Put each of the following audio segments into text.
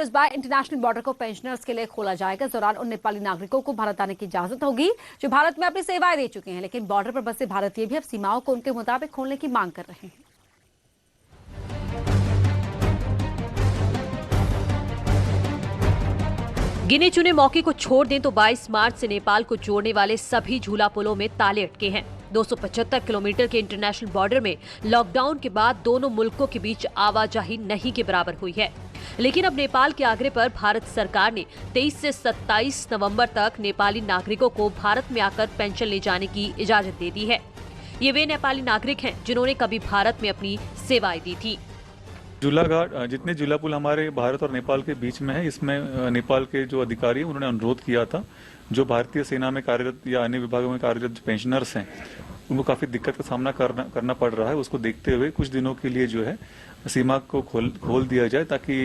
इस बार international border को pensioners के लिए खोला जाएगा। इस दौरान उन नेपाली नागरिकों को भारत आने की इजाजत होगी जो भारत में अपनी सेवाएं दे चुके हैं, लेकिन बॉर्डर पर बसे भारतीय भी अब सीमाओं को उनके मुताबिक खोलने की मांग कर रहे हैं। गिने चुने मौके को छोड़ दें तो 22 मार्च से नेपाल को जोड़ने वाले सभी झूला पुलों में ताले अटके हैं। 275 किलोमीटर के इंटरनेशनल बॉर्डर में लॉकडाउन के बाद दोनों मुल्कों के बीच आवाजाही नहीं के बराबर हुई है, लेकिन अब नेपाल के आग्रह पर भारत सरकार ने 23 से 27 नवंबर तक नेपाली नागरिकों को भारत में आकर पेंशन ले जाने की इजाजत दे दी है। ये वे नेपाली नागरिक हैं जिन्होंने कभी भारत में अपनी सेवाएं दी थी। झूला घाट, जितने झूला पुल हमारे भारत और नेपाल के बीच में है, इसमें नेपाल के जो अधिकारी हैं उन्होंने अनुरोध किया था जो भारतीय सेना में कार्यरत या अन्य विभागों में कार्यरत जो पेंशनर्स हैं उनको काफी दिक्कत का सामना करना पड़ रहा है। उसको देखते हुए कुछ दिनों के लिए जो है सीमा को खोल दिया जाए ताकि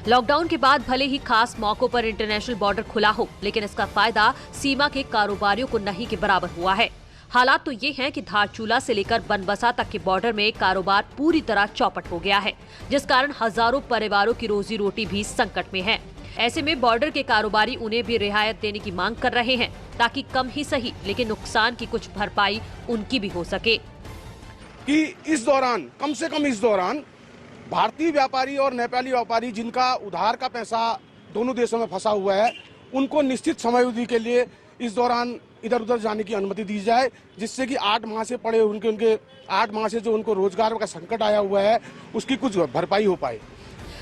लॉकडाउन के बाद भले ही खास मौकों पर इंटरनेशनल बॉर्डर खुला हो, लेकिन इसका फायदा सीमा के कारोबारियों को नहीं के बराबर हुआ है। हालात तो ये हैं कि धारचूला से लेकर बनबसा तक के बॉर्डर में कारोबार पूरी तरह चौपट हो गया है, जिस कारण हजारों परिवारों की रोजी रोटी भी संकट में है। ऐसे में बॉर्डर के कारोबारी उन्हें भी रियायत देने की मांग कर रहे हैं ताकि कम ही सही लेकिन नुकसान की कुछ भरपाई उनकी भी हो सके। कि इस दौरान कम से कम इस दौरान भारतीय व्यापारी और नेपाली व्यापारी जिनका उधार का पैसा दोनों देशों में फंसा हुआ है, उनको निश्चित समयावधि के लिए इस दौरान इधर उधर जाने की अनुमति दी जाए, जिससे कि 8 माह से पड़े उनके 8 माह से जो उनको रोजगार का संकट आया हुआ है उसकी कुछ भरपाई हो पाए।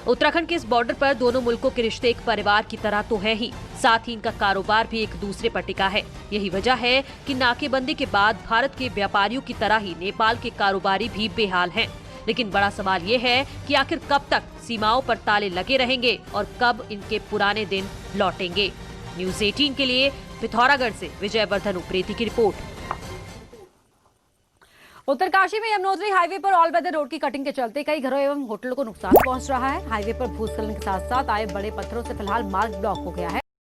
उत्तराखंड के इस बॉर्डर पर दोनों मुल्कों के रिश्ते एक परिवार की तरह तो है ही, साथ ही इनका कारोबार भी एक दूसरे पर टिका है। यही वजह है कि नाकेबंदी के बाद भारत के व्यापारियों की तरह ही नेपाल के कारोबारी भी बेहाल हैं। लेकिन बड़ा सवाल ये है कि आखिर कब तक सीमाओं पर ताले लगे रहेंगे और कब इनके पुराने दिन लौटेंगे। न्यूज़ 18 के लिए पिथौरागढ़ से विजयवर्धन उप्रेती की रिपोर्ट। उत्तरकाशी में यमुनोत्री हाईवे पर ऑल वेदर रोड की कटिंग के चलते कई घरों एवं होटलों को नुकसान पहुंच रहा है। हाईवे पर भूस्खलन के साथ साथ आए बड़े पत्थरों से फिलहाल मार्ग ब्लॉक हो गया है।